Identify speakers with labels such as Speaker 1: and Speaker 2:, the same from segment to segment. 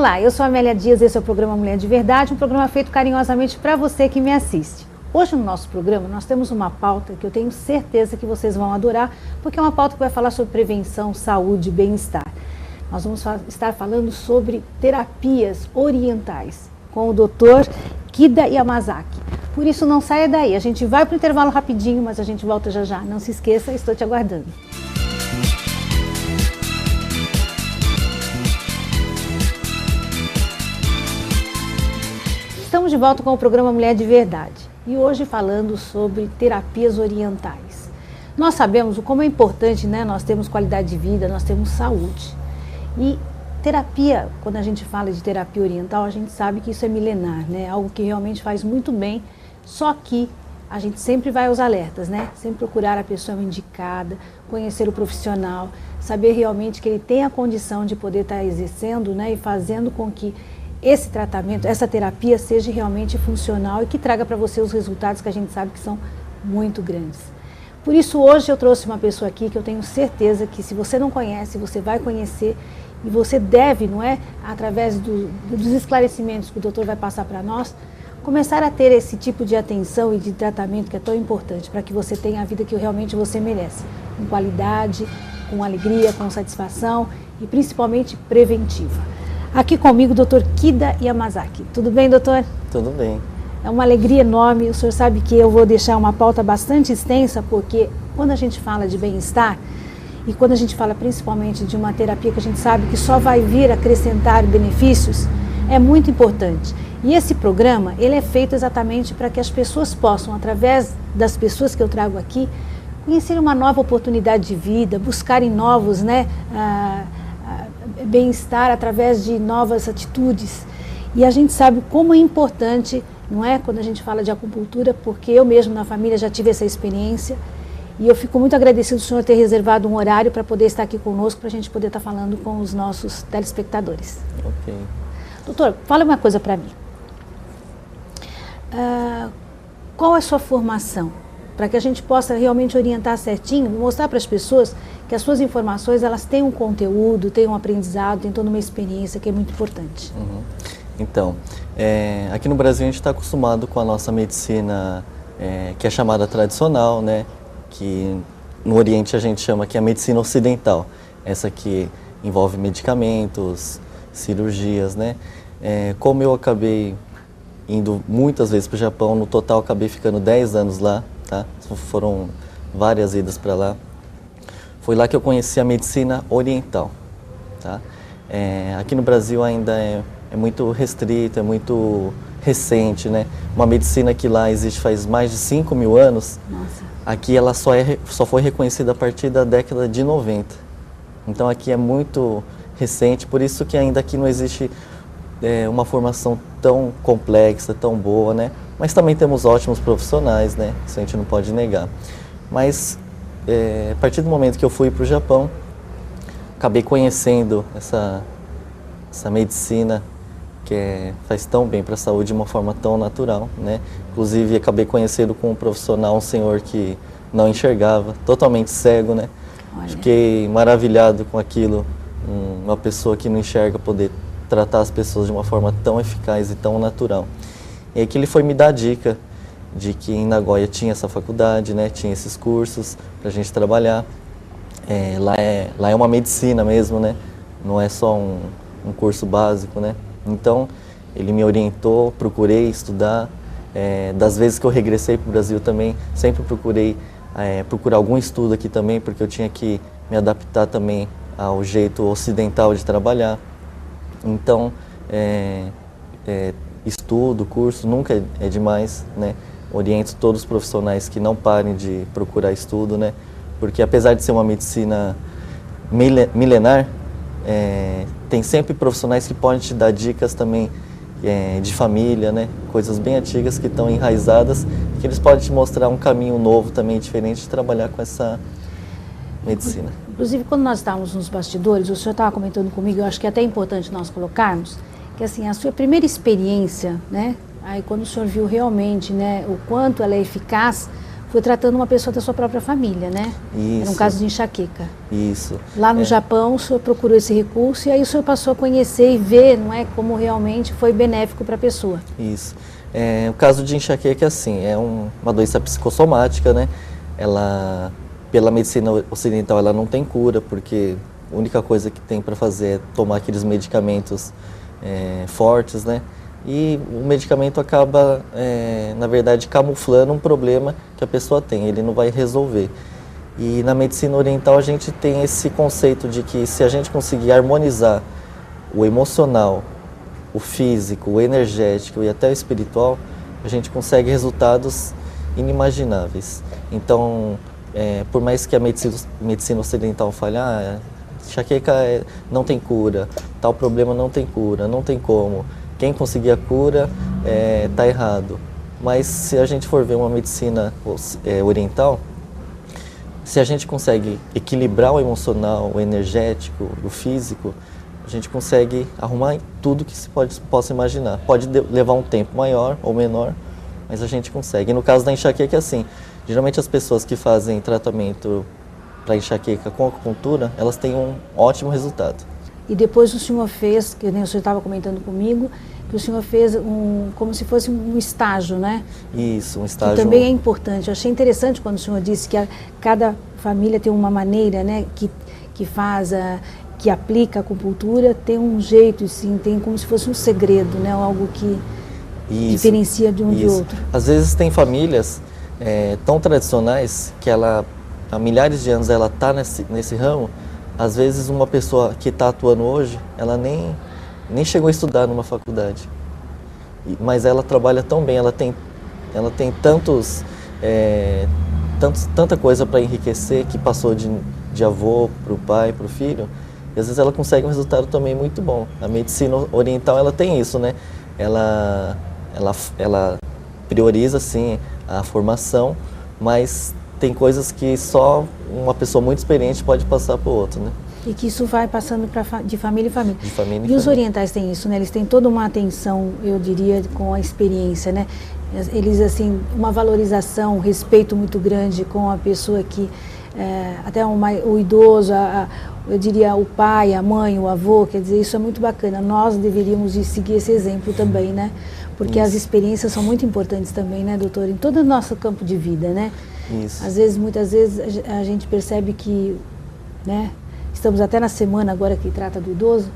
Speaker 1: Olá, eu sou a Amélia Dias, esse é o programa Mulher de Verdade, um programa feito carinhosamente para você que me assiste. Hoje no nosso programa nós temos uma pauta que eu tenho certeza que vocês vão adorar, porque é uma pauta que vai falar sobre prevenção, saúde e bem-estar. Nós vamos estar falando sobre terapias orientais com o Dr. Kida Yamazaki. Por isso não saia daí, a gente vai para o intervalo rapidinho, mas a gente volta já já. Não se esqueça, estou te aguardando. Estamos de volta com o programa Mulher de Verdade e hoje falando sobre terapias orientais. Nós sabemos o como é importante, né? Nós temos qualidade de vida, nós temos saúde. E terapia, quando a gente fala de terapia oriental, a gente sabe que isso é milenar, né? Algo que realmente faz muito bem, só que a gente sempre vai aos alertas, né? Sempre procurar a pessoa indicada, conhecer o profissional, saber realmente que ele tem a condição de poder estar exercendo, né? E fazendo com que esse tratamento, essa terapia seja realmente funcional e que traga para você os resultados que a gente sabe que são muito grandes. Por isso hoje eu trouxe uma pessoa aqui que eu tenho certeza que se você não conhece, você vai conhecer e você deve, não é, através dos esclarecimentos que o doutor vai passar para nós, começar a ter esse tipo de atenção e de tratamento que é tão importante para que você tenha a vida que realmente você merece, com qualidade, com alegria, com satisfação e principalmente preventiva. Aqui comigo o Dr. Kida Yamazaki. Tudo bem, doutor?
Speaker 2: Tudo bem.
Speaker 1: É uma alegria enorme. O senhor sabe que eu vou deixar uma pauta bastante extensa, porque quando a gente fala de bem-estar, e quando a gente fala principalmente de uma terapia que a gente sabe que só vai vir acrescentar benefícios, é muito importante. E esse programa, ele é feito exatamente para que as pessoas possam, através das pessoas que eu trago aqui, conhecer uma nova oportunidade de vida, buscarem novos, né, bem-estar através de novas atitudes. E a gente sabe como é importante, não é, quando a gente fala de acupuntura, porque eu mesmo na família já tive essa experiência e eu fico muito agradecido do senhor ter reservado um horário para poder estar aqui conosco, para a gente poder estar falando com os nossos telespectadores.
Speaker 2: Ok.
Speaker 1: Doutor, fala uma coisa para mim. Qual é a sua formação? Para que a gente possa realmente orientar certinho, mostrar para as pessoas que as suas informações, elas têm um conteúdo, têm um aprendizado, têm toda uma experiência que é muito importante.
Speaker 2: Uhum. Então, aqui no Brasil a gente está acostumado com a nossa medicina que é chamada tradicional, né? Que no Oriente a gente chama que é a medicina ocidental. Essa que envolve medicamentos, cirurgias, né? Como eu acabei indo muitas vezes para o Japão, no total acabei ficando 10 anos lá, tá? Foram várias idas para lá. Foi lá que eu conheci a medicina oriental, tá? Aqui no Brasil ainda é muito restrito, é muito recente, né? Uma medicina que lá existe faz mais de 5.000 anos, nossa, aqui ela só foi reconhecida a partir da década de 90. Então aqui é muito recente, por isso que ainda aqui não existe uma formação tão complexa, tão boa, né? Mas também temos ótimos profissionais, né? Isso a gente não pode negar. Mas a partir do momento que eu fui para o Japão, acabei conhecendo essa medicina que faz tão bem para a saúde de uma forma tão natural, né? Inclusive acabei conhecendo com um profissional, um senhor que não enxergava, totalmente cego, né? Olha. Fiquei maravilhado com aquilo, uma pessoa que não enxerga poder tratar as pessoas de uma forma tão eficaz e tão natural. E aí que ele foi me dar a dica de que em Nagoya tinha essa faculdade, né, tinha esses cursos para a gente trabalhar. Lá é uma medicina mesmo, né, não é só um curso básico, né. Então ele me orientou, procurei estudar. Das vezes que eu regressei para o Brasil também, sempre procurei procurar algum estudo aqui também, porque eu tinha que me adaptar também ao jeito ocidental de trabalhar. Então, estudo, curso, nunca é demais, né? Oriento todos os profissionais que não parem de procurar estudo, né? Porque apesar de ser uma medicina milenar, tem sempre profissionais que podem te dar dicas também de família, né? Coisas bem antigas que estão enraizadas, que eles podem te mostrar um caminho novo também, diferente de trabalhar com essa medicina.
Speaker 1: Inclusive, quando nós estávamos nos bastidores, o senhor estava comentando comigo, eu acho que é até importante nós colocarmos, que assim, a sua primeira experiência, né? Aí quando o senhor viu realmente, né, o quanto ela é eficaz, foi tratando uma pessoa da sua própria família, né?
Speaker 2: Isso.
Speaker 1: Era um caso de enxaqueca.
Speaker 2: Isso.
Speaker 1: Lá no Japão, o senhor procurou esse recurso e aí o senhor passou a conhecer e ver, não é, como realmente foi benéfico para a pessoa.
Speaker 2: Isso. O caso de enxaqueca é assim, é uma doença psicossomática, né? Ela, pela medicina ocidental, ela não tem cura, porque a única coisa que tem para fazer é tomar aqueles medicamentos fortes, né? E o medicamento acaba, na verdade, camuflando um problema que a pessoa tem, ele não vai resolver. E na medicina oriental a gente tem esse conceito de que se a gente conseguir harmonizar o emocional, o físico, o energético e até o espiritual, a gente consegue resultados inimagináveis. Então, por mais que a medicina ocidental fale, enxaqueca não tem cura, tal problema não tem cura, não tem como. Quem conseguir a cura está errado. Mas se a gente for ver uma medicina oriental, se a gente consegue equilibrar o emocional, o energético, o físico, a gente consegue arrumar tudo que se possa imaginar. Pode levar um tempo maior ou menor, mas a gente consegue. E no caso da enxaqueca é assim, geralmente as pessoas que fazem tratamento para enxaqueca com acupuntura, elas têm um ótimo resultado.
Speaker 1: E depois o senhor fez, que nem o senhor estava comentando comigo, que o senhor fez como se fosse um estágio, né?
Speaker 2: Isso, um estágio.
Speaker 1: Que também é importante. Eu achei interessante quando o senhor disse que cada família tem uma maneira, né, que faz, que aplica a acupuntura, tem um jeito, sim, tem como se fosse um segredo, né? Algo que diferencia de um de outro.
Speaker 2: Às vezes tem famílias tão tradicionais que ela, há milhares de anos ela está nesse ramo. Às vezes uma pessoa que está atuando hoje, ela nem chegou a estudar numa faculdade, mas ela trabalha tão bem, ela tem tanta coisa para enriquecer, que passou de avô para o pai, para o filho, e às vezes ela consegue um resultado também muito bom. A medicina oriental ela tem isso, né? Ela prioriza sim a formação, mas tem coisas que só uma pessoa muito experiente pode passar para o outro, né?
Speaker 1: E que isso vai passando de família em família.
Speaker 2: De família em
Speaker 1: e
Speaker 2: família.
Speaker 1: Os orientais têm isso, né? Eles têm toda uma atenção, eu diria, com a experiência, né? Eles, assim, uma valorização, um respeito muito grande com a pessoa que, até o idoso, eu diria o pai, a mãe, o avô, quer dizer, isso é muito bacana. Nós deveríamos seguir esse exemplo também, né? Porque as experiências são muito importantes também, né, doutor? Em todo o nosso campo de vida, né?
Speaker 2: Isso.
Speaker 1: Muitas vezes a gente percebe que, né, estamos até na semana agora que trata do idoso,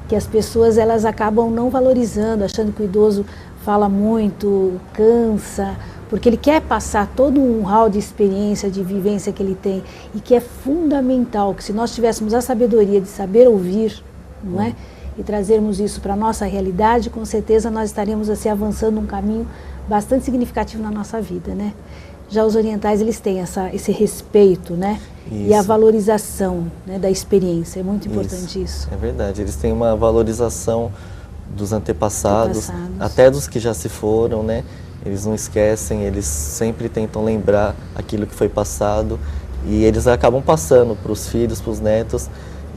Speaker 1: que as pessoas elas acabam não valorizando, achando que o idoso fala muito, cansa, porque ele quer passar todo um hall de experiência, de vivência que ele tem, e que é fundamental que se nós tivéssemos a sabedoria de saber ouvir, não é? E trazermos isso para a nossa realidade, com certeza nós estaríamos assim avançando um caminho bastante significativo na nossa vida, né? Já os orientais, eles têm esse respeito, né? Isso. E a valorização, né, da experiência, é muito importante isso.
Speaker 2: É verdade, eles têm uma valorização dos antepassados, até dos que já se foram, né? Eles não esquecem, eles sempre tentam lembrar aquilo que foi passado e eles acabam passando para os filhos, para os netos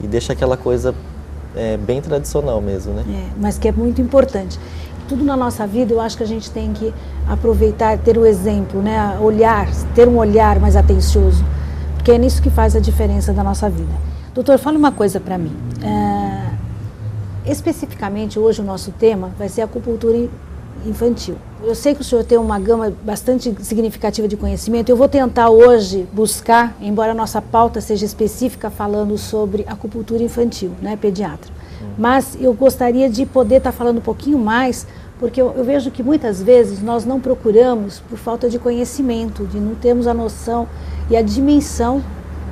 Speaker 2: e deixa aquela coisa bem tradicional mesmo, né?
Speaker 1: Mas que é muito importante. Tudo na nossa vida, eu acho que a gente tem que aproveitar, ter o exemplo, né? Ter um olhar mais atencioso, porque é nisso que faz a diferença da nossa vida. Doutor, fala uma coisa para mim. Especificamente, hoje o nosso tema vai ser a acupuntura infantil. Eu sei que o senhor tem uma gama bastante significativa de conhecimento. Eu vou tentar hoje buscar, embora a nossa pauta seja específica, falando sobre acupuntura infantil, né, pediatra. Mas eu gostaria de poder estar falando um pouquinho mais, porque eu vejo que muitas vezes nós não procuramos por falta de conhecimento, de não termos a noção e a dimensão,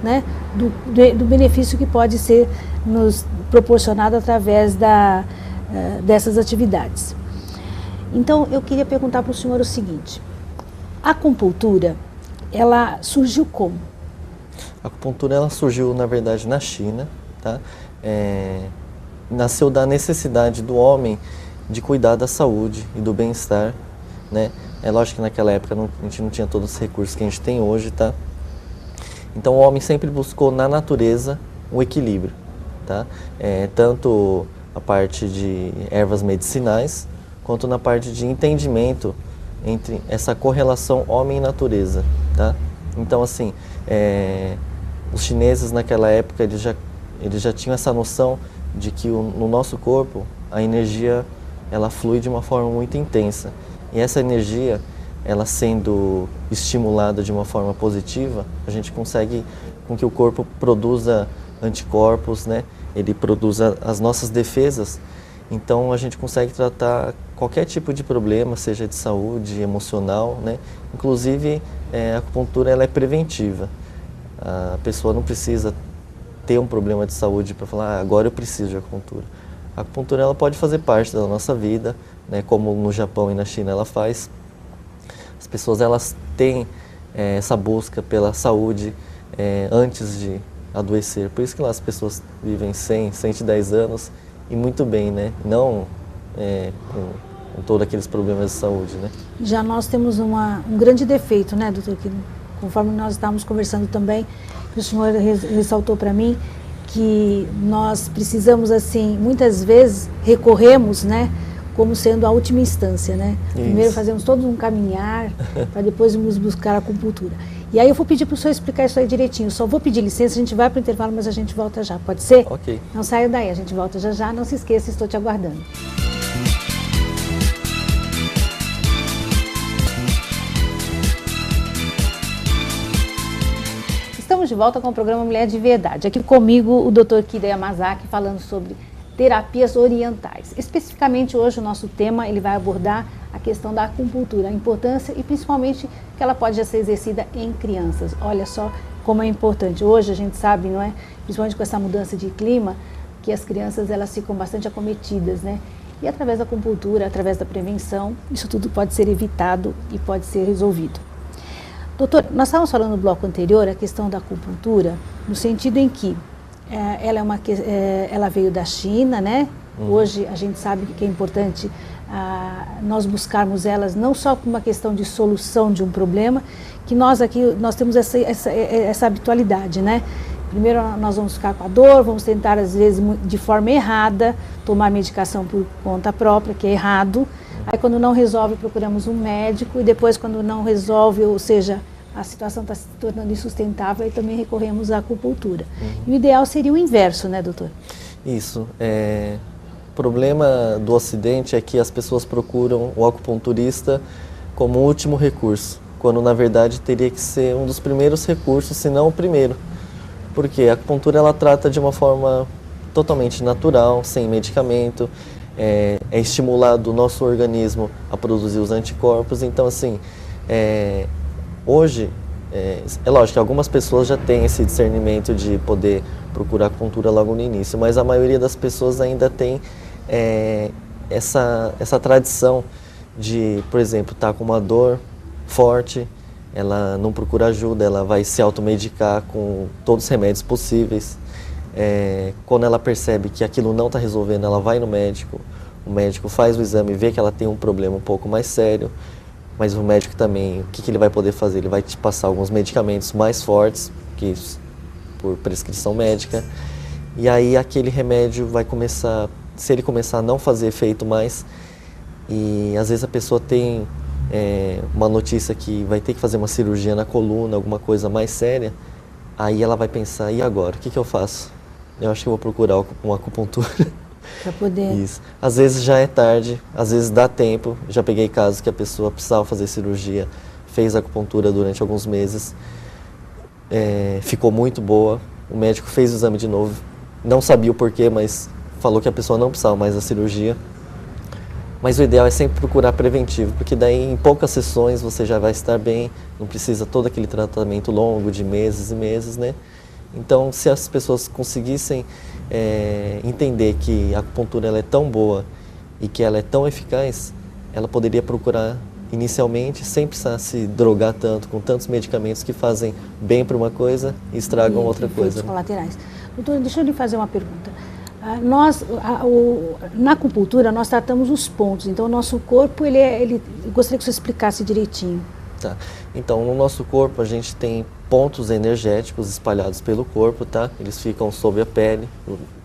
Speaker 1: né, do benefício que pode ser nos proporcionado através dessas atividades. Então, eu queria perguntar para o senhor o seguinte: a acupuntura, ela surgiu como?
Speaker 2: A acupuntura ela surgiu, na verdade, na China, tá? Nasceu da necessidade do homem de cuidar da saúde e do bem-estar, né? É lógico que naquela época a gente não tinha todos os recursos que a gente tem hoje, tá? Então o homem sempre buscou na natureza um equilíbrio, tá? Tanto a parte de ervas medicinais, quanto na parte de entendimento entre essa correlação homem e natureza, tá? Então, assim, os chineses naquela época, eles já tinham essa noção de que no nosso corpo, a energia, ela flui de uma forma muito intensa. E essa energia, ela sendo estimulada de uma forma positiva, a gente consegue com que o corpo produza anticorpos, né? Ele produza as nossas defesas. Então, a gente consegue tratar qualquer tipo de problema, seja de saúde, emocional, né? Inclusive, a acupuntura ela é preventiva. A pessoa não precisa ter um problema de saúde para falar, agora eu preciso de acupuntura. A acupuntura ela pode fazer parte da nossa vida, né? Como no Japão e na China ela faz. As pessoas elas têm essa busca pela saúde antes de adoecer. Por isso que lá as pessoas vivem 100, 110 anos e muito bem, né? Não com todos aqueles problemas de saúde, né?
Speaker 1: Já nós temos um grande defeito, né, doutor? Que, conforme nós estávamos conversando também, que o senhor ressaltou para mim, que nós precisamos, assim, muitas vezes recorremos, né, como sendo a última instância, né? Isso. Primeiro fazemos todo um caminhar para depois nos buscar a acupuntura. E aí eu vou pedir para o senhor explicar isso aí direitinho. Só vou pedir licença, a gente vai para o intervalo, mas a gente volta já. Pode ser?
Speaker 2: Ok.
Speaker 1: Não saia daí, a gente volta já já. Não se esqueça, estou te aguardando. Estamos de volta com o programa Mulher de Verdade. Aqui comigo o Dr. Kida Yamazaki falando sobre terapias orientais. Especificamente hoje o nosso tema ele vai abordar a questão da acupuntura, a importância e principalmente que ela pode ser exercida em crianças. Olha só como é importante. Hoje a gente sabe, não é? Principalmente com essa mudança de clima, que as crianças elas ficam bastante acometidas, né? E através da acupuntura, através da prevenção, isso tudo pode ser evitado e pode ser resolvido. Doutor, nós estávamos falando no bloco anterior a questão da acupuntura, no sentido em que ela veio da China, né? Hoje a gente sabe que é importante nós buscarmos elas não só por uma questão de solução de um problema, que nós temos essa habitualidade, né? Primeiro nós vamos ficar com a dor, vamos tentar às vezes de forma errada tomar medicação por conta própria, que é errado. Aí quando não resolve procuramos um médico e depois quando não resolve, ou seja, a situação está se tornando insustentável, aí também recorremos à acupuntura. E o ideal seria o inverso, né, doutor?
Speaker 2: Isso. O problema do Ocidente é que as pessoas procuram o acupunturista como último recurso, quando na verdade teria que ser um dos primeiros recursos, se não o primeiro. Porque a acupuntura ela trata de uma forma totalmente natural, sem medicamento, é estimulado o nosso organismo a produzir os anticorpos. Então, assim, hoje, é lógico que algumas pessoas já têm esse discernimento de poder procurar acupuntura logo no início, mas a maioria das pessoas ainda tem essa tradição de, por exemplo, estar com uma dor forte, ela não procura ajuda, ela vai se automedicar com todos os remédios possíveis. Quando ela percebe que aquilo não está resolvendo, ela vai no médico, o médico faz o exame e vê que ela tem um problema um pouco mais sério, mas o médico também, o que ele vai poder fazer? Ele vai te passar alguns medicamentos mais fortes, que por prescrição médica, e aí aquele remédio vai começar, se ele começar a não fazer efeito mais, e às vezes a pessoa tem uma notícia que vai ter que fazer uma cirurgia na coluna, alguma coisa mais séria, aí ela vai pensar, e agora? O que eu faço? Eu acho que eu vou procurar uma acupuntura.
Speaker 1: Para poder...
Speaker 2: Isso. Às vezes já é tarde, às vezes dá tempo. Já peguei casos que a pessoa precisava fazer cirurgia, fez acupuntura durante alguns meses, ficou muito boa, o médico fez o exame de novo, não sabia o porquê, mas falou que a pessoa não precisava mais da cirurgia. Mas o ideal é sempre procurar preventivo, porque daí em poucas sessões você já vai estar bem, não precisa todo aquele tratamento longo de meses e meses, né? Então, se as pessoas conseguissem entender que a acupuntura ela é tão boa e que ela é tão eficaz, ela poderia procurar inicialmente sem precisar se drogar tanto, com tantos medicamentos que fazem bem para uma coisa e estragam outra coisa.
Speaker 1: Colaterais. Doutor, deixa eu lhe fazer uma pergunta. Na acupuntura nós tratamos os pontos, então o nosso corpo, eu gostaria que você explicasse direitinho.
Speaker 2: Tá. Então, no nosso corpo a gente tem pontos energéticos espalhados pelo corpo, tá? Eles ficam sob a pele,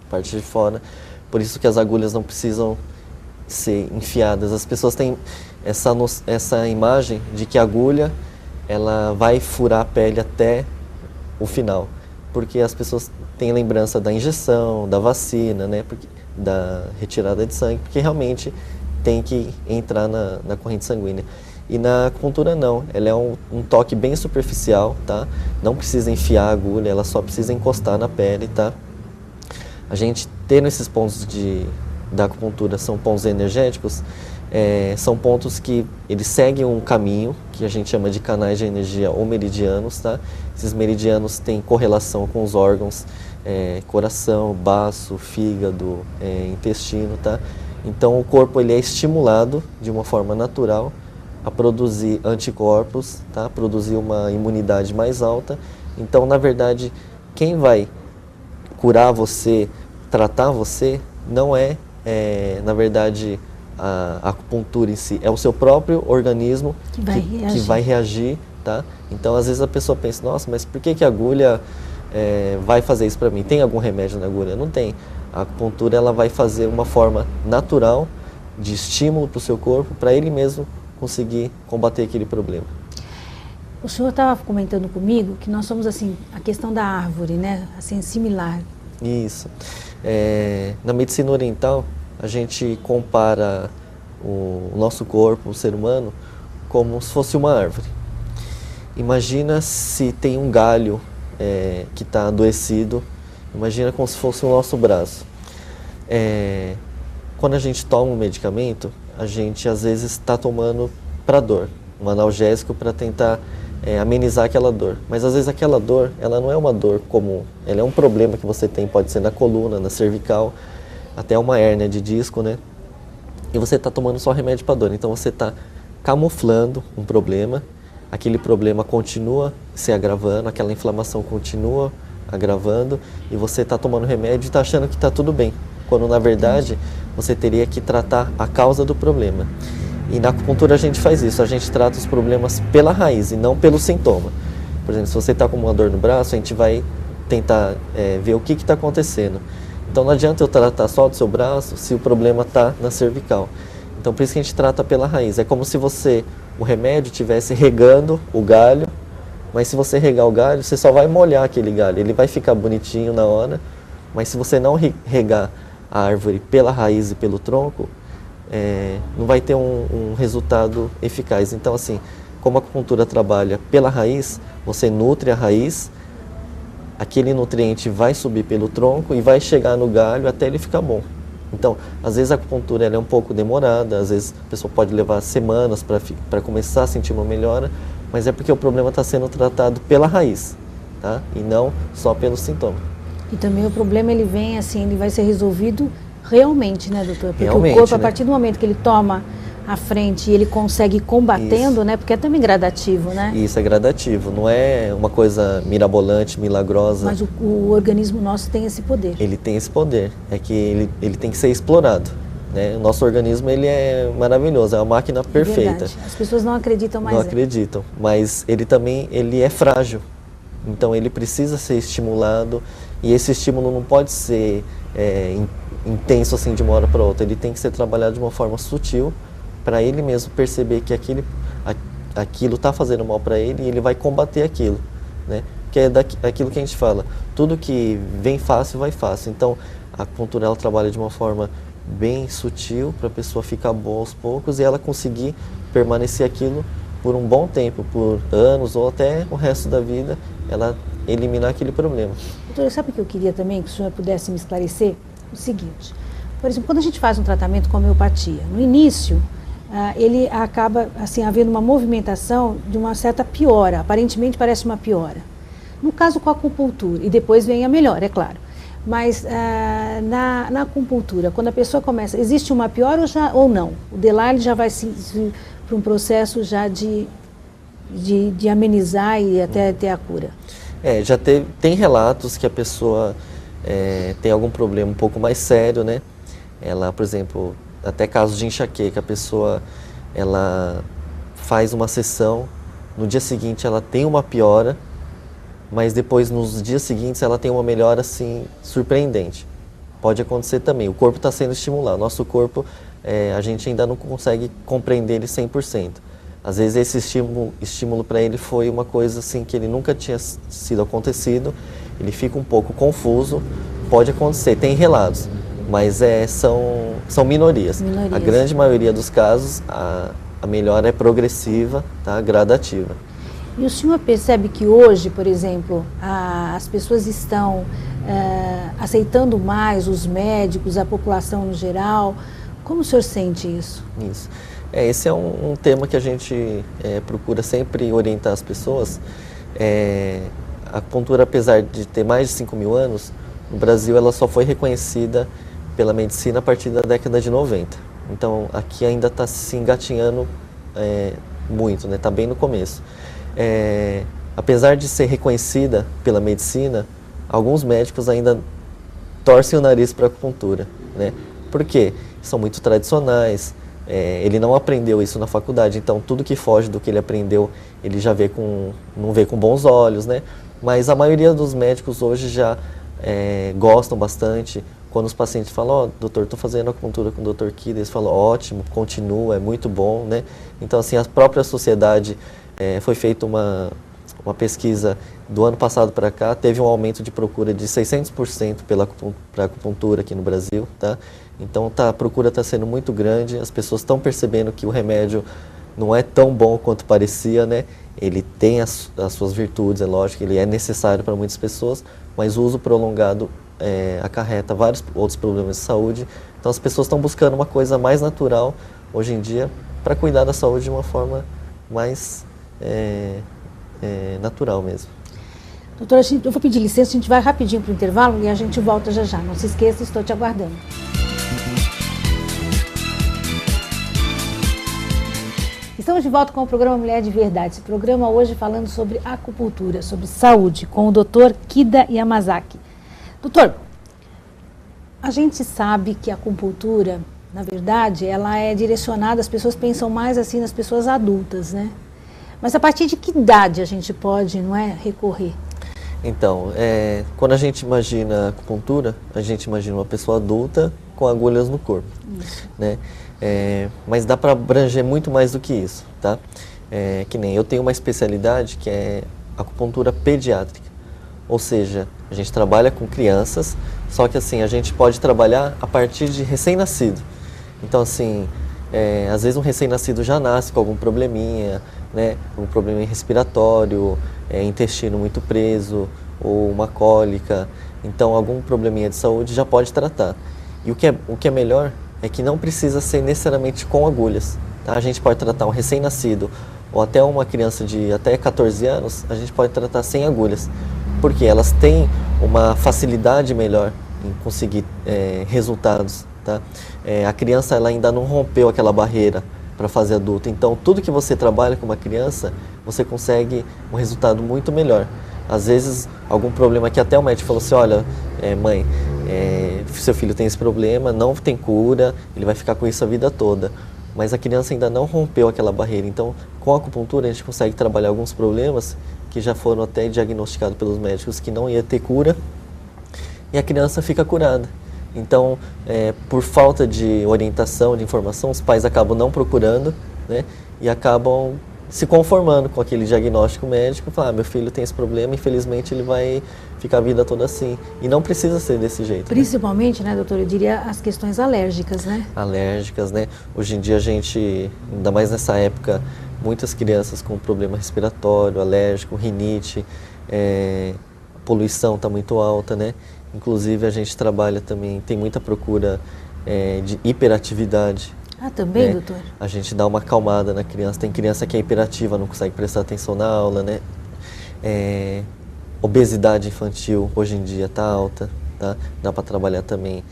Speaker 2: parte de fora, por isso que as agulhas não precisam ser enfiadas. As pessoas têm essa imagem de que a agulha ela vai furar a pele até o final, porque as pessoas têm lembrança da injeção, da vacina, né, da retirada de sangue, porque realmente tem que entrar na corrente sanguínea. E na acupuntura não, ela é um toque bem superficial, tá? Não precisa enfiar a agulha, ela só precisa encostar na pele, tá? A gente tendo esses pontos da acupuntura, são pontos energéticos, são pontos que eles seguem um caminho, que a gente chama de canais de energia ou meridianos, tá? Esses meridianos têm correlação com os órgãos, coração, baço, fígado, intestino, tá? Então o corpo ele é estimulado de uma forma natural a produzir anticorpos, tá? Produzir uma imunidade mais alta. Então, na verdade, quem vai curar você, tratar você, não na verdade, a acupuntura em si, é o seu próprio organismo que vai reagir, tá? Então, às vezes a pessoa pensa, nossa, mas por que a agulha vai fazer isso para mim? Tem algum remédio na agulha? Não tem. A acupuntura ela vai fazer uma forma natural de estímulo para o seu corpo, para ele mesmo conseguir combater aquele problema.
Speaker 1: O senhor estava comentando comigo que nós somos assim, a questão da árvore, né? Assim, similar.
Speaker 2: Isso. Na medicina oriental, a gente compara o nosso corpo, o ser humano, como se fosse uma árvore. Imagina se tem um galho que está adoecido, imagina como se fosse o nosso braço. Quando a gente toma um medicamento, a gente às vezes está tomando para dor, um analgésico para tentar amenizar aquela dor. Mas às vezes aquela dor, ela não é uma dor comum, ela é um problema que você tem, pode ser na coluna, na cervical, até uma hérnia de disco, né? E você está tomando só remédio para dor, então você está camuflando um problema, aquele problema continua se agravando, aquela inflamação continua agravando e você está tomando remédio e está achando que está tudo bem, quando na verdade você teria que tratar a causa do problema. E na acupuntura a gente faz isso, a gente trata os problemas pela raiz e não pelo sintoma. Por exemplo, se você está com uma dor no braço, a gente vai tentar ver o que está acontecendo. Então não adianta eu tratar só do seu braço se o problema está na cervical. Então por isso que a gente trata pela raiz. É como se o remédio estivesse regando o galho, mas se você regar o galho, você só vai molhar aquele galho. Ele vai ficar bonitinho na hora, mas se você não regar a árvore pela raiz e pelo tronco, não vai ter um resultado eficaz. Então assim, como a acupuntura trabalha pela raiz, você nutre a raiz, aquele nutriente vai subir pelo tronco e vai chegar no galho até ele ficar bom. Então, às vezes a acupuntura ela é um pouco demorada, às vezes a pessoa pode levar semanas para começar a sentir uma melhora, mas é porque o problema está sendo tratado pela raiz, tá? E não só pelo sintoma.
Speaker 1: E também o problema ele vem assim, ele vai ser resolvido realmente, né, doutor? Porque
Speaker 2: realmente,
Speaker 1: o corpo,
Speaker 2: né?
Speaker 1: A partir do momento que ele toma a frente e ele consegue ir combatendo,
Speaker 2: Isso.
Speaker 1: né? Porque é também gradativo, né?
Speaker 2: Isso é gradativo, não é uma coisa mirabolante, milagrosa.
Speaker 1: Mas o organismo nosso tem esse poder.
Speaker 2: Ele tem esse poder, é que ele tem que ser explorado, né? O nosso organismo ele é maravilhoso, é uma máquina perfeita.
Speaker 1: Verdade. As pessoas não acreditam mais.
Speaker 2: Não acreditam, mas ele também é frágil, então ele precisa ser estimulado e esse estímulo não pode ser intenso assim de uma hora para outra, ele tem que ser trabalhado de uma forma sutil para ele mesmo perceber que aquilo está fazendo mal para ele e ele vai combater aquilo, né? Que é aquilo que a gente fala, tudo que vem fácil, vai fácil. Então, a acupuntura ela trabalha de uma forma bem sutil para a pessoa ficar boa aos poucos e ela conseguir permanecer aquilo por um bom tempo, por anos ou até o resto da vida, ela eliminar aquele problema.
Speaker 1: Doutora, sabe o que eu queria também que o senhor pudesse me esclarecer? O seguinte, por exemplo, quando a gente faz um tratamento com homeopatia, no início, ele acaba assim, havendo uma movimentação de uma certa piora, aparentemente parece uma piora. No caso com a acupuntura, e depois vem a melhora, é claro. Mas na acupuntura, quando a pessoa começa, existe uma piora ou não? O Delay já vai para um processo já de amenizar e até ter a cura.
Speaker 2: Tem relatos que a pessoa tem algum problema um pouco mais sério, né? Ela, por exemplo, até casos de enxaqueca, a pessoa ela faz uma sessão, no dia seguinte ela tem uma piora, mas depois nos dias seguintes ela tem uma melhora assim surpreendente. Pode acontecer também, o corpo está sendo estimulado, nosso corpo a gente ainda não consegue compreender ele 100%, Às vezes esse estímulo para ele foi uma coisa assim que ele nunca tinha sido acontecido, ele fica um pouco confuso, pode acontecer, tem relatos, mas são minorias. A grande maioria dos casos, a melhora é progressiva, tá? Gradativa.
Speaker 1: E o senhor percebe que hoje, por exemplo, as pessoas estão aceitando mais os médicos, a população no geral? Como o senhor sente isso?
Speaker 2: Isso. Esse é um tema que a gente procura sempre orientar as pessoas. A acupuntura, apesar de ter mais de 5.000 anos, no Brasil ela só foi reconhecida pela medicina a partir da década de 90. Então aqui ainda está se engatinhando muito, né? Está bem no começo. Apesar de ser reconhecida pela medicina, alguns médicos ainda torcem o nariz para a acupuntura, né? Por quê? São muito tradicionais, ele não aprendeu isso na faculdade, então tudo que foge do que ele aprendeu, ele já não vê com bons olhos, né? Mas a maioria dos médicos hoje já gostam bastante. Quando os pacientes falam, doutor, estou fazendo acupuntura com o Dr. Kida, eles falam, ótimo, continua, é muito bom, né? Então, assim, a própria sociedade, foi feita uma pesquisa do ano passado para cá, teve um aumento de procura de 600% para acupuntura aqui no Brasil, tá? Então a procura está sendo muito grande, as pessoas estão percebendo que o remédio não é tão bom quanto parecia, né? Ele tem as suas virtudes, é lógico, ele é necessário para muitas pessoas, mas o uso prolongado acarreta vários outros problemas de saúde. Então as pessoas estão buscando uma coisa mais natural hoje em dia para cuidar da saúde de uma forma mais natural mesmo.
Speaker 1: Doutora, eu vou pedir licença, a gente vai rapidinho para o intervalo e a gente volta já já. Não se esqueça, estou te aguardando. Estamos de volta com o programa Mulher de Verdade. Esse programa hoje falando sobre acupuntura, sobre saúde, com o Dr. Kida Yamazaki. Doutor, a gente sabe que a acupuntura, na verdade, ela é direcionada, as pessoas pensam mais assim nas pessoas adultas, né? Mas a partir de que idade a gente pode, não é, recorrer?
Speaker 2: Então, quando a gente imagina acupuntura, a gente imagina uma pessoa adulta com agulhas no corpo, né? Mas dá para abranger muito mais do que isso, tá? Que nem eu tenho uma especialidade que é acupuntura pediátrica, ou seja, a gente trabalha com crianças, só que assim, a gente pode trabalhar a partir de recém-nascido. Então assim, às vezes um recém-nascido já nasce com algum probleminha, né? Um problema respiratório, intestino muito preso, ou uma cólica, então algum probleminha de saúde já pode tratar. E o que é melhor é que não precisa ser necessariamente com agulhas, tá? A gente pode tratar um recém-nascido ou até uma criança de até 14 anos, a gente pode tratar sem agulhas, porque elas têm uma facilidade melhor em conseguir resultados, tá? A criança ela ainda não rompeu aquela barreira para fase adulta, então tudo que você trabalha com uma criança, você consegue um resultado muito melhor. Às vezes, algum problema que até o médico falou assim, olha, mãe, seu filho tem esse problema, não tem cura, ele vai ficar com isso a vida toda. Mas a criança ainda não rompeu aquela barreira. Então, com a acupuntura, a gente consegue trabalhar alguns problemas que já foram até diagnosticados pelos médicos que não ia ter cura, e a criança fica curada. Então, por falta de orientação, de informação, os pais acabam não procurando, né, e acabam se conformando com aquele diagnóstico médico, falar, meu filho tem esse problema, infelizmente ele vai ficar a vida toda assim. E não precisa ser desse jeito.
Speaker 1: Principalmente, né, doutora, eu diria as questões alérgicas, né? Alérgicas,
Speaker 2: né? Hoje em dia a gente, ainda mais nessa época, muitas crianças com problema respiratório, alérgico, rinite, a poluição está muito alta, né? Inclusive a gente trabalha também, tem muita procura de hiperatividade.
Speaker 1: Ah, também, doutor?
Speaker 2: A gente dá uma acalmada na criança. Tem criança que é hiperativa, não consegue prestar atenção na aula, né? Obesidade infantil hoje em dia está alta, tá? Dá para trabalhar também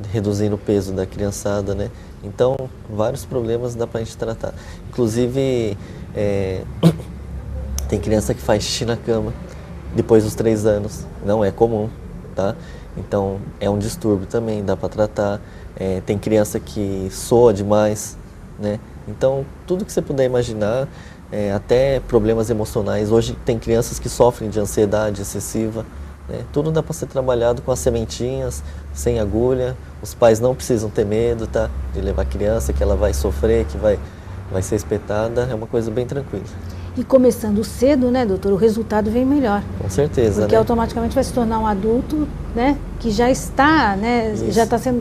Speaker 2: reduzindo o peso da criançada, né? Então, vários problemas dá para a gente tratar. Inclusive, tem criança que faz xixi na cama depois dos 3 anos. Não é comum, tá? Então, é um distúrbio também, dá para tratar. Tem criança que soa demais, né? Então, tudo que você puder imaginar, até problemas emocionais. Hoje tem crianças que sofrem de ansiedade excessiva, né? Tudo dá para ser trabalhado com as sementinhas, sem agulha. Os pais não precisam ter medo, tá? De levar a criança, que ela vai sofrer, que vai vai ser espetada, é uma coisa bem tranquila.
Speaker 1: E começando cedo, né, doutor, o resultado vem melhor.
Speaker 2: Com certeza,
Speaker 1: porque automaticamente vai se tornar um adulto, né, que já está, né,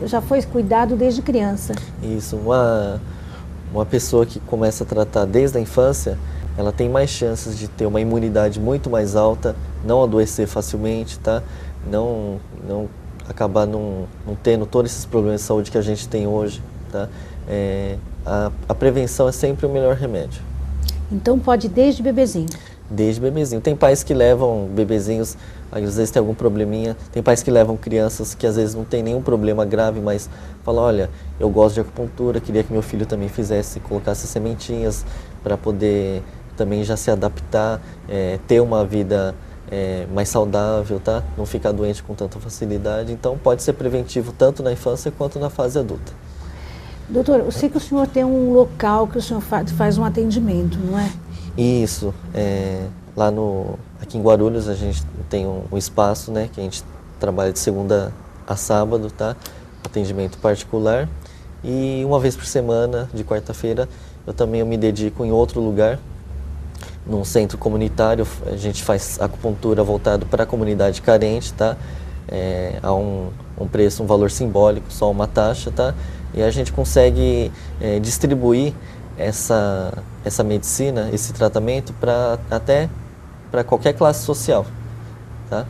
Speaker 1: já foi cuidado desde criança.
Speaker 2: Isso, uma pessoa que começa a tratar desde a infância, ela tem mais chances de ter uma imunidade muito mais alta, não adoecer facilmente, tá? Não acabar não tendo todos esses problemas de saúde que a gente tem hoje, tá? A prevenção é sempre o melhor remédio.
Speaker 1: Então pode desde bebezinho?
Speaker 2: Desde bebezinho. Tem pais que levam bebezinhos, às vezes tem algum probleminha, tem pais que levam crianças que às vezes não tem nenhum problema grave, mas falam, olha, eu gosto de acupuntura, queria que meu filho também fizesse, colocasse sementinhas para poder também já se adaptar, ter uma vida mais saudável, tá? Não ficar doente com tanta facilidade. Então pode ser preventivo tanto na infância quanto na fase adulta.
Speaker 1: Doutor, eu sei que o senhor tem um local que o senhor faz um atendimento, não é?
Speaker 2: Isso, aqui em Guarulhos a gente tem um espaço, né, que a gente trabalha de segunda a sábado, tá? Atendimento particular. E uma vez por semana, de quarta-feira, eu me dedico em outro lugar, num centro comunitário. A gente faz acupuntura voltado para a comunidade carente, tá? A um preço, um valor simbólico, só uma taxa, tá? E a gente consegue distribuir essa medicina, esse tratamento até para qualquer classe social, tá?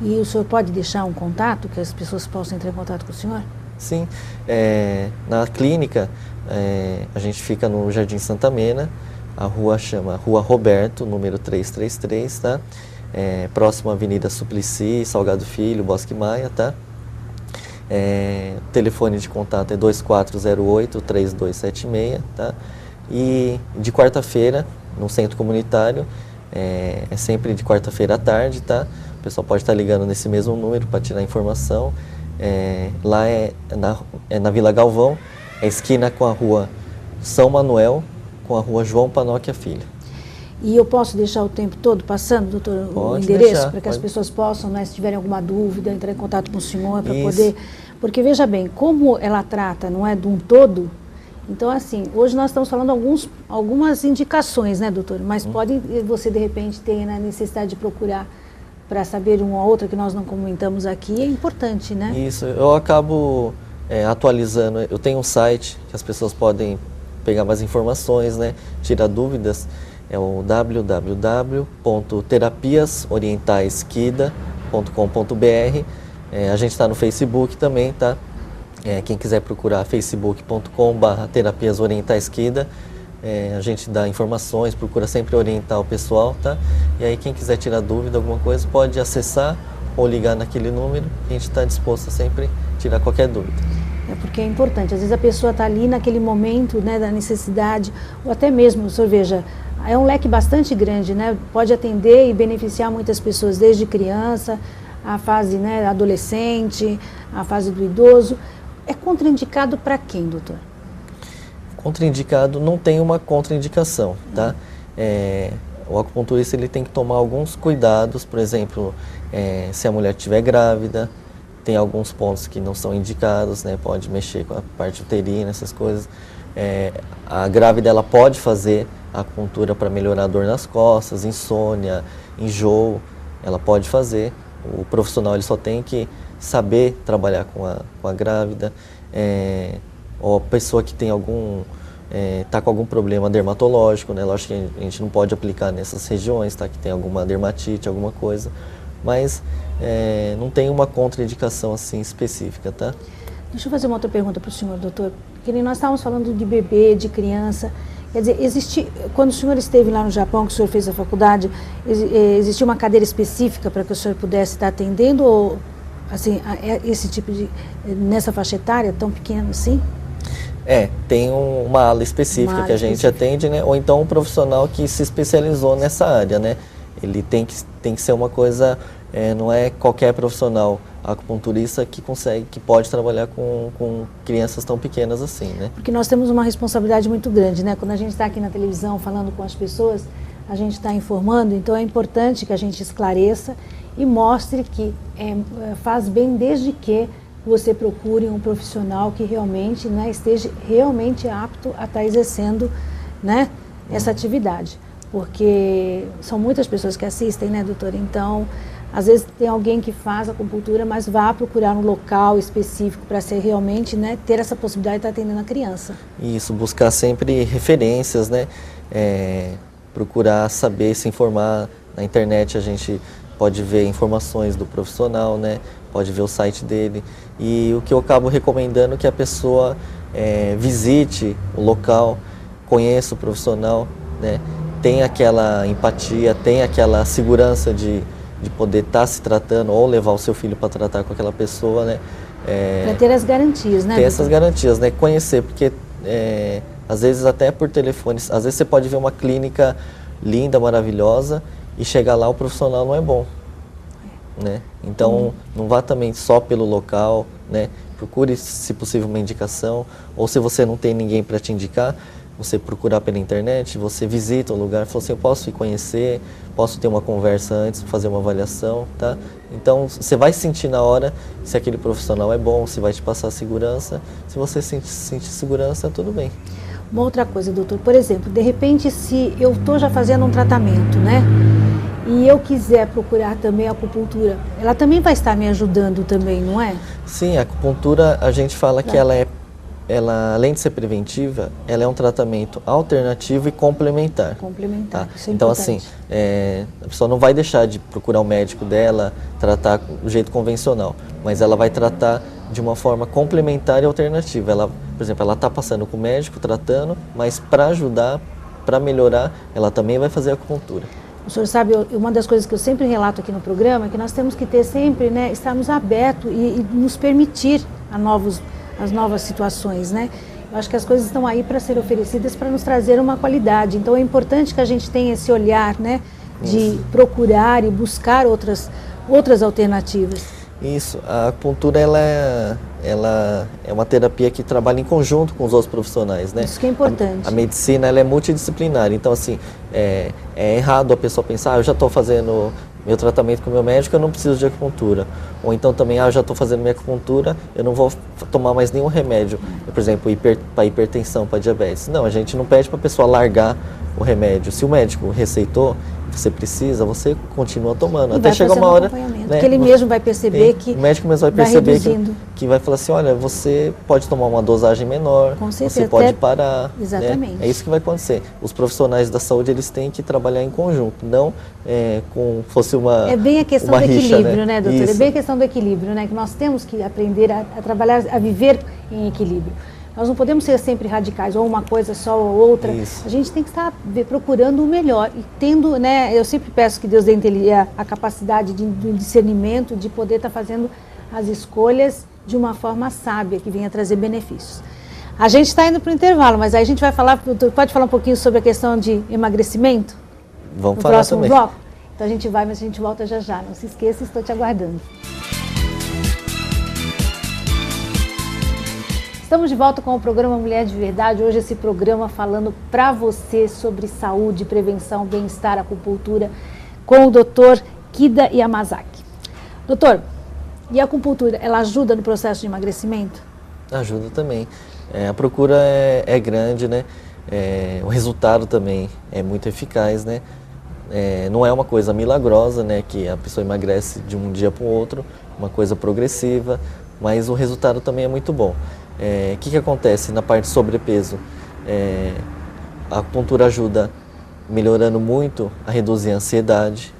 Speaker 1: E o senhor pode deixar um contato que as pessoas possam entrar em contato com o senhor?
Speaker 2: Sim, na clínica a gente fica no Jardim Santa Mena, a rua chama Rua Roberto, número 333, tá? Próximo à Avenida Suplicy, Salgado Filho, Bosque Maia, tá? O telefone de contato é 2408-3276, tá? E de quarta-feira, no centro comunitário, é sempre de quarta-feira à tarde, tá? O pessoal pode estar ligando nesse mesmo número para tirar informação. Lá na Vila Galvão, esquina com a Rua São Manuel, com a Rua João Panóquia Filho.
Speaker 1: E eu posso deixar o tempo todo passando, doutor, o endereço, para que as pessoas possam, né, se tiverem alguma dúvida, entrar em contato com o senhor para poder... Porque, veja bem, como ela trata, não é, de um todo, então, assim, hoje nós estamos falando algumas indicações, né, doutor? Mas pode você, de repente, ter a necessidade de procurar para saber uma ou outra que nós não comentamos aqui, é importante, né?
Speaker 2: Isso, eu acabo atualizando, eu tenho um site que as pessoas podem pegar mais informações, né, tirar dúvidas. É o www.terapiasorientaisquida.com.br. A gente está no Facebook também, tá? Quem quiser procurar facebook.com/terapiasorientaisquida, a gente dá informações, procura sempre orientar o pessoal, tá? E aí quem quiser tirar dúvida, alguma coisa, pode acessar ou ligar naquele número, a gente está disposto a sempre tirar qualquer dúvida.
Speaker 1: Porque é importante, às vezes a pessoa está ali naquele momento, né, da necessidade, ou até mesmo, o senhor veja, é um leque bastante grande, né? Pode atender e beneficiar muitas pessoas, desde criança, a fase, né, adolescente, a fase do idoso. É contraindicado para quem, doutor?
Speaker 2: Contraindicado, não tem uma contraindicação, tá? O acupunturista ele tem que tomar alguns cuidados, por exemplo, se a mulher estiver grávida, tem alguns pontos que não são indicados, né? Pode mexer com a parte uterina, essas coisas. A grávida ela pode fazer a acupuntura para melhorar a dor nas costas, insônia, enjoo, ela pode fazer. O profissional ele só tem que saber trabalhar com a grávida, ou a pessoa que tem tá com algum problema dermatológico, né? Lógico que a gente não pode aplicar nessas regiões, tá? Que tem alguma dermatite, alguma coisa, mas não tem uma contraindicação assim específica, tá?
Speaker 1: Deixa eu fazer uma outra pergunta para o senhor, doutor. Porque nós estávamos falando de bebê, de criança. Quer dizer, quando o senhor esteve lá no Japão, que o senhor fez a faculdade, existia uma cadeira específica para que o senhor pudesse estar atendendo, ou assim, esse tipo nessa faixa etária tão pequena assim?
Speaker 2: Tem uma ala específica que a gente atende, né? Ou então um profissional que se especializou nessa área, né? Ele tem que ser uma coisa, não é qualquer profissional acupunturista que pode trabalhar com crianças tão pequenas assim, né?
Speaker 1: Porque nós temos uma responsabilidade muito grande, né? Quando a gente está aqui na televisão falando com as pessoas, a gente está informando, então é importante que a gente esclareça e mostre que faz bem desde que você procure um profissional que realmente, né, esteja realmente apto a estar exercendo, né, essa atividade. Porque são muitas pessoas que assistem, né, doutora? Então, às vezes tem alguém que faz acupuntura, mas vá procurar um local específico para ser realmente, né, ter essa possibilidade de estar atendendo a criança.
Speaker 2: Isso, buscar sempre referências, né? Procurar saber, se informar. Na internet a gente pode ver informações do profissional, né? Pode ver o site dele. E o que eu acabo recomendando é que a pessoa visite o local, conheça o profissional, né? Tenha aquela empatia, tenha aquela segurança de poder estar se tratando ou levar o seu filho para tratar com aquela pessoa, né?
Speaker 1: Para ter as garantias, né?
Speaker 2: Ter essas garantias, né? Conhecer, porque às vezes até por telefone, às vezes você pode ver uma clínica linda, maravilhosa e chegar lá o profissional não é bom, né? Então não vá também só pelo local, né? Procure, se possível, uma indicação, ou se você não tem ninguém para te indicar, você procurar pela internet, você visita o lugar, fala assim, eu posso ir conhecer, posso ter uma conversa antes, fazer uma avaliação, tá? Então, você vai sentir na hora se aquele profissional é bom, se vai te passar segurança. Se você sentir segurança, tudo bem.
Speaker 1: Uma outra coisa, doutor, por exemplo, de repente, se eu estou já fazendo um tratamento, né? E eu quiser procurar também a acupuntura, ela também vai estar me ajudando também, não é?
Speaker 2: Sim, a acupuntura, a gente fala que ela, além de ser preventiva, ela é um tratamento alternativo e complementar.
Speaker 1: Complementar,
Speaker 2: tá?
Speaker 1: Isso é
Speaker 2: então,
Speaker 1: importante.
Speaker 2: assim, a pessoa não vai deixar de procurar o médico dela, tratar do jeito convencional, mas ela vai tratar de uma forma complementar e alternativa. Ela, por exemplo, ela está passando com o médico, tratando, mas para ajudar, para melhorar, ela também vai fazer a acupuntura.
Speaker 1: O senhor sabe, uma das coisas que eu sempre relato aqui no programa é que nós temos que ter sempre, né, estarmos abertos e nos permitir as novas situações, né? Eu acho que as coisas estão aí para ser oferecidas para nos trazer uma qualidade. Então é importante que a gente tenha esse olhar, né, de procurar e buscar outras alternativas.
Speaker 2: Isso, a acupuntura ela é uma terapia que trabalha em conjunto com os outros profissionais, né?
Speaker 1: Isso que é importante.
Speaker 2: A medicina ela é multidisciplinar, então assim, é errado a pessoa pensar, eu já estou fazendo meu tratamento com o meu médico, eu não preciso de acupuntura. Ou então também, eu já estou fazendo minha acupuntura, eu não vou tomar mais nenhum remédio, por exemplo, para hipertensão, para diabetes. Não, a gente não pede para a pessoa largar o remédio. Se o médico receitou, você precisa, você continua tomando. Até chegar uma hora, né,
Speaker 1: que ele mesmo vai perceber que
Speaker 2: o médico mesmo vai perceber
Speaker 1: reduzindo.
Speaker 2: que vai falar assim, olha, você pode tomar uma dosagem menor,
Speaker 1: Com certeza,
Speaker 2: você pode parar.
Speaker 1: Exatamente.
Speaker 2: Né? É isso que vai acontecer. Os profissionais da saúde, eles têm que trabalhar em conjunto, não como fosse uma
Speaker 1: É bem a questão do
Speaker 2: rixa,
Speaker 1: equilíbrio, né, doutora?
Speaker 2: Isso.
Speaker 1: É bem a questão do equilíbrio, né? Que nós temos que aprender a trabalhar, a viver em equilíbrio. Nós não podemos ser sempre radicais, ou uma coisa só ou outra.
Speaker 2: Isso.
Speaker 1: A gente tem que estar procurando o melhor e tendo, né? Eu sempre peço que Deus dê a capacidade de discernimento, de poder estar fazendo as escolhas de uma forma sábia, que venha trazer benefícios. A gente está indo para o intervalo, mas aí a gente vai falar, pode falar um pouquinho sobre a questão de emagrecimento?
Speaker 2: Vamos falar
Speaker 1: próximo
Speaker 2: também.
Speaker 1: bloco? Então a gente vai, mas a gente volta já já. Não se esqueça, estou te aguardando. Estamos de volta com o programa Mulher de Verdade. Hoje esse programa falando para você sobre saúde, prevenção, bem-estar, acupuntura, com o Dr. Kida Yamazaki. Doutor, e a acupuntura, ela ajuda no processo de emagrecimento?
Speaker 2: Ajuda também. A procura é grande, né? O resultado também é muito eficaz, né? Não é uma coisa milagrosa, né? Que a pessoa emagrece de um dia para o outro, uma coisa progressiva, mas o resultado também é muito bom. O que acontece na parte de sobrepeso? A acupuntura ajuda melhorando muito a reduzir a ansiedade,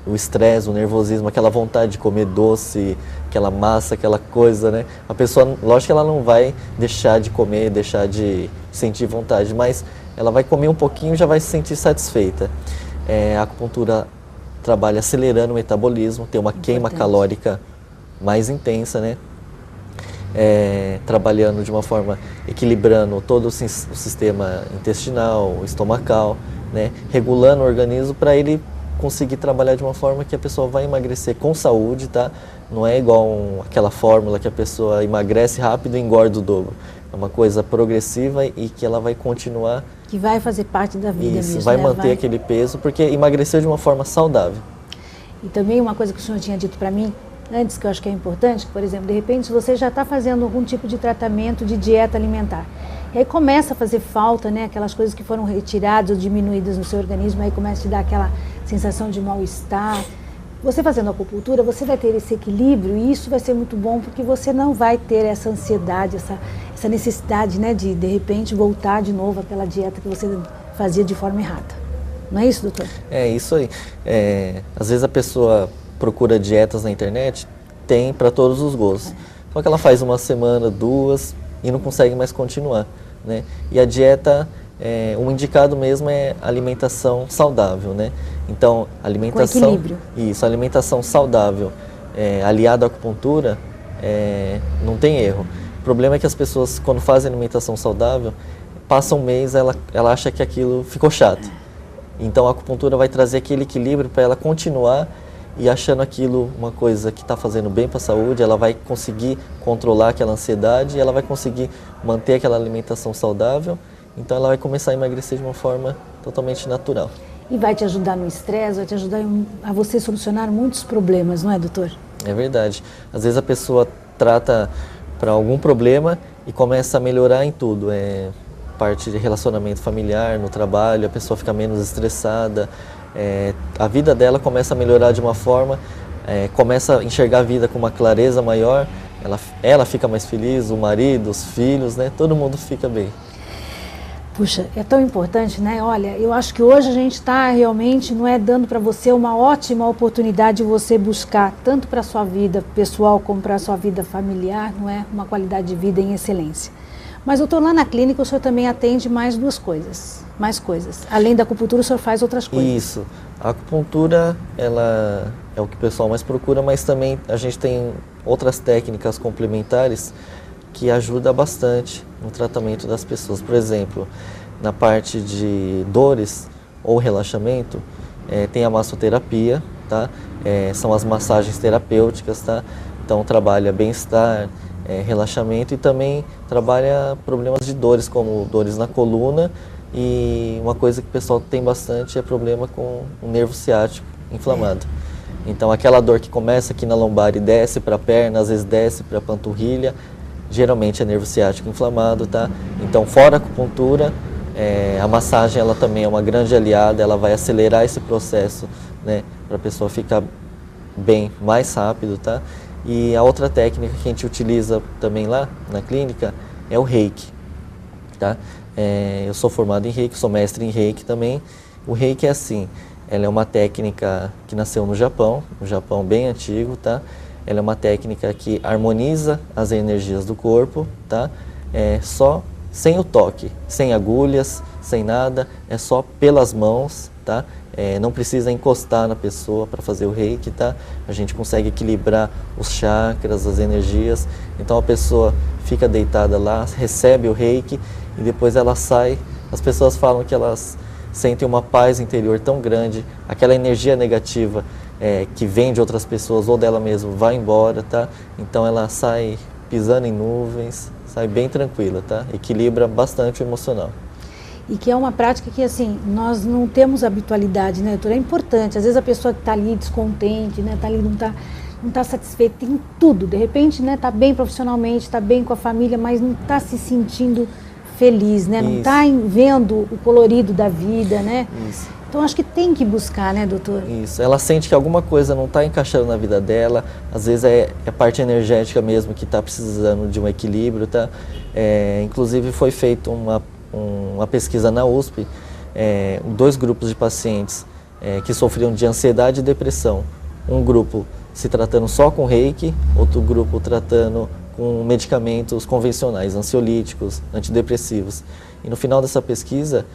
Speaker 2: o estresse, o nervosismo, aquela vontade de comer doce, aquela massa, aquela coisa, né? A pessoa, lógico que ela não vai deixar de comer, deixar de sentir vontade, mas ela vai comer um pouquinho e já vai se sentir satisfeita. A acupuntura trabalha acelerando o metabolismo, tem uma queima calórica mais intensa, né? Trabalhando de uma forma, equilibrando todo o sistema intestinal, estomacal, né? Regulando o organismo para ele conseguir trabalhar de uma forma que a pessoa vai emagrecer com saúde, tá? Não é igual aquela fórmula que a pessoa emagrece rápido e engorda o dobro. É uma coisa progressiva e que ela vai continuar.
Speaker 1: Que vai fazer parte da vida
Speaker 2: isso,
Speaker 1: mesmo,
Speaker 2: vai
Speaker 1: né?
Speaker 2: manter aquele peso, porque emagreceu de uma forma saudável.
Speaker 1: E também uma coisa que o senhor tinha dito para mim, antes, que eu acho que é importante, que, por exemplo, de repente você já está fazendo algum tipo de tratamento de dieta alimentar. E aí começa a fazer falta, né, aquelas coisas que foram retiradas ou diminuídas no seu organismo, aí começa a te dar aquela sensação de mal-estar. Você fazendo acupuntura, você vai ter esse equilíbrio e isso vai ser muito bom porque você não vai ter essa ansiedade, essa necessidade, né, de repente voltar de novo àquela dieta que você fazia de forma errada. Não é isso, doutor?
Speaker 2: É isso aí. Às vezes a pessoa procura dietas na internet, tem para todos os gostos. Só que ela faz uma semana, 2 e não consegue mais continuar, né? E a dieta, o indicado mesmo é alimentação saudável, né? Então, alimentação...
Speaker 1: Com equilíbrio.
Speaker 2: Isso, alimentação saudável aliada à acupuntura, não tem erro. O problema é que as pessoas, quando fazem alimentação saudável, passa um mês, ela acha que aquilo ficou chato. Então, a acupuntura vai trazer aquele equilíbrio para ela continuar e achando aquilo uma coisa que está fazendo bem para a saúde, ela vai conseguir controlar aquela ansiedade e ela vai conseguir manter aquela alimentação saudável. Então, ela vai começar a emagrecer de uma forma totalmente natural.
Speaker 1: E vai te ajudar no estresse, vai te ajudar a você solucionar muitos problemas, não é, doutor?
Speaker 2: É verdade. Às vezes a pessoa trata para algum problema e começa a melhorar em tudo. Parte de relacionamento familiar, no trabalho, a pessoa fica menos estressada. A vida dela começa a melhorar de uma forma, começa a enxergar a vida com uma clareza maior, ela fica mais feliz, o marido, os filhos, né? Todo mundo fica bem.
Speaker 1: Puxa, é tão importante, né? Olha, eu acho que hoje a gente está realmente, não é dando para você uma ótima oportunidade de você buscar, tanto para a sua vida pessoal como para a sua vida familiar, não é? Uma qualidade de vida em excelência. Mas, doutor, lá na clínica o senhor também atende mais mais coisas. Além da acupuntura, o senhor faz outras coisas.
Speaker 2: Isso. A acupuntura, ela é o que o pessoal mais procura, mas também a gente tem outras técnicas complementares que ajudam bastante no tratamento das pessoas. Por exemplo, na parte de dores ou relaxamento, tem a massoterapia, tá? São as massagens terapêuticas, tá? Então, trabalha bem-estar, relaxamento e também trabalha problemas de dores, como dores na coluna, e uma coisa que o pessoal tem bastante é problema com o nervo ciático inflamado. Então aquela dor que começa aqui na lombar e desce para a perna, às vezes desce para a panturrilha, geralmente é nervo ciático inflamado, tá? Então fora a acupuntura, a massagem ela também é uma grande aliada, ela vai acelerar esse processo, né, para a pessoa ficar bem mais rápido, tá? E a outra técnica que a gente utiliza também lá na clínica é o Reiki, tá? Eu sou formado em Reiki, sou mestre em Reiki também. O Reiki é assim, ela é uma técnica que nasceu no Japão bem antigo, tá? Ela é uma técnica que harmoniza as energias do corpo, tá? Só sem o toque, sem agulhas, sem nada, é só pelas mãos, tá? Não precisa encostar na pessoa para fazer o Reiki, tá? A gente consegue equilibrar os chakras, as energias. Então a pessoa fica deitada lá, recebe o Reiki e depois ela sai. As pessoas falam que elas sentem uma paz interior tão grande, aquela energia negativa que vem de outras pessoas ou dela mesma vai embora, tá? Então ela sai pisando em nuvens, sai bem tranquila, tá? Equilibra bastante o emocional.
Speaker 1: E que é uma prática que, assim, nós não temos habitualidade, né, doutora? É importante. Às vezes a pessoa que está ali descontente, né, tá ali, não tá satisfeita em tudo. De repente, né, está bem profissionalmente, está bem com a família, mas não está se sentindo feliz, né? Não está vendo o colorido da vida, né?
Speaker 2: Isso.
Speaker 1: Então, acho que tem que buscar, né, doutor?
Speaker 2: Isso. Ela sente que alguma coisa não está encaixando na vida dela. Às vezes é a parte energética mesmo que está precisando de um equilíbrio, tá? Inclusive foi feita uma pesquisa na USP, 2 grupos de pacientes que sofriam de ansiedade e depressão. Um grupo se tratando só com Reiki, outro grupo tratando com medicamentos convencionais, ansiolíticos, antidepressivos. E no final dessa pesquisa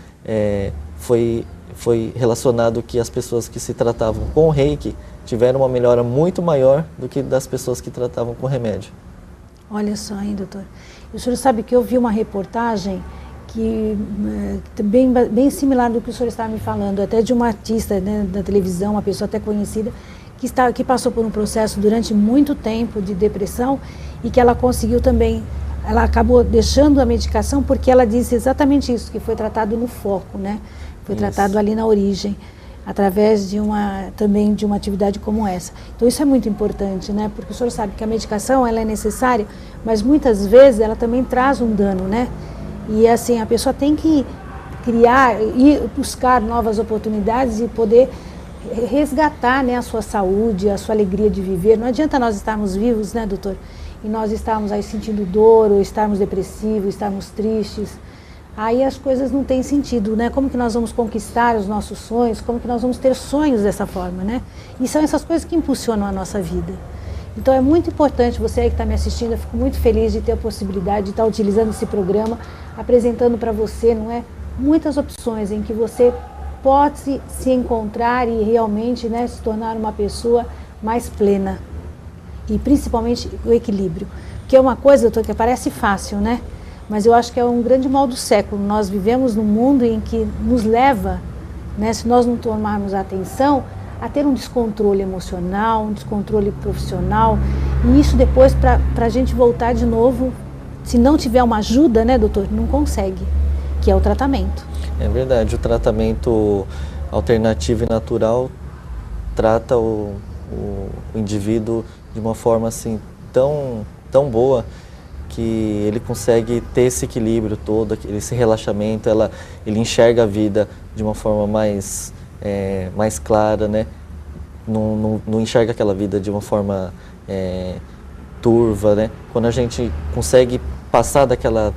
Speaker 2: foi relacionado que as pessoas que se tratavam com Reiki tiveram uma melhora muito maior do que das pessoas que tratavam com remédio.
Speaker 1: Olha só, hein, doutor? E o senhor sabe que eu vi uma reportagem que bem similar do que o senhor estava me falando, até de uma artista, né, da televisão, uma pessoa até conhecida, que passou por um processo durante muito tempo de depressão e que ela conseguiu também, ela acabou deixando a medicação porque ela disse exatamente isso, que foi tratado no foco, né? Foi tratado ali na origem. através também de uma atividade como essa. Então isso é muito importante, né? Porque o senhor sabe que a medicação ela é necessária, mas muitas vezes ela também traz um dano, né? E assim, a pessoa tem que criar e buscar novas oportunidades e poder resgatar, né, a sua saúde, a sua alegria de viver. Não adianta nós estarmos vivos, né, doutor? E nós estarmos aí sentindo dor, ou estarmos depressivos, estarmos tristes. Aí as coisas não têm sentido, né? Como que nós vamos conquistar os nossos sonhos? Como que nós vamos ter sonhos dessa forma, né? E são essas coisas que impulsionam a nossa vida. Então é muito importante, você aí que está me assistindo, eu fico muito feliz de ter a possibilidade de estar utilizando esse programa, apresentando para você, não é? Muitas opções em que você pode se encontrar e realmente, né, se tornar uma pessoa mais plena. E principalmente o equilíbrio. Que é uma coisa, doutor, que parece fácil, né? Mas eu acho que é um grande mal do século. Nós vivemos num mundo em que nos leva, né, se nós não tomarmos atenção, a ter um descontrole emocional, um descontrole profissional. E isso depois, para a gente voltar de novo, se não tiver uma ajuda, né, doutor, não consegue, que é o tratamento.
Speaker 2: É verdade, o tratamento alternativo e natural trata o indivíduo de uma forma assim tão boa que ele consegue ter esse equilíbrio todo, esse relaxamento, ele enxerga a vida de uma forma mais clara, né? Não enxerga aquela vida de uma forma turva, né? Quando a gente consegue passar daquela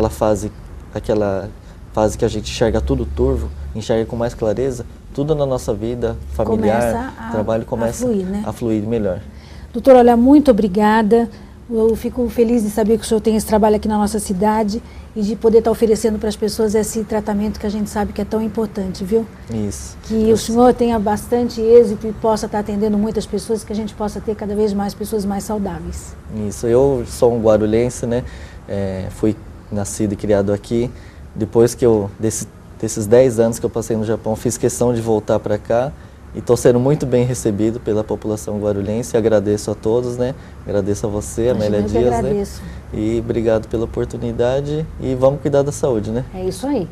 Speaker 2: fase que a gente enxerga tudo turvo, enxerga com mais clareza, tudo na nossa vida familiar, trabalho começa a fluir melhor.
Speaker 1: Doutor, olha, muito obrigada. Eu fico feliz de saber que o senhor tem esse trabalho aqui na nossa cidade e de poder estar oferecendo para as pessoas esse tratamento que a gente sabe que é tão importante, viu?
Speaker 2: Isso.
Speaker 1: Que o senhor tenha bastante êxito e possa estar atendendo muitas pessoas, que a gente possa ter cada vez mais pessoas mais saudáveis.
Speaker 2: Isso. Eu sou um guarulhense, né? Fui nascido e criado aqui. Depois que desses 10 anos que eu passei no Japão, fiz questão de voltar para cá. E estou sendo muito bem recebido pela população guarulhense. Agradeço a todos, né? Agradeço a você, a Amélia Dias,
Speaker 1: agradeço.
Speaker 2: Né? E obrigado pela oportunidade e vamos cuidar da saúde, né?
Speaker 1: É isso aí.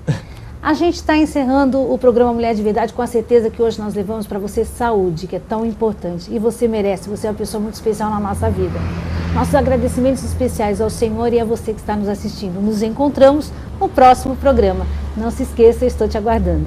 Speaker 1: A gente está encerrando o programa Mulher de Verdade com a certeza que hoje nós levamos para você saúde, que é tão importante. E você merece, você é uma pessoa muito especial na nossa vida. Nossos agradecimentos especiais ao Senhor e a você que está nos assistindo. Nos encontramos no próximo programa. Não se esqueça, eu estou te aguardando.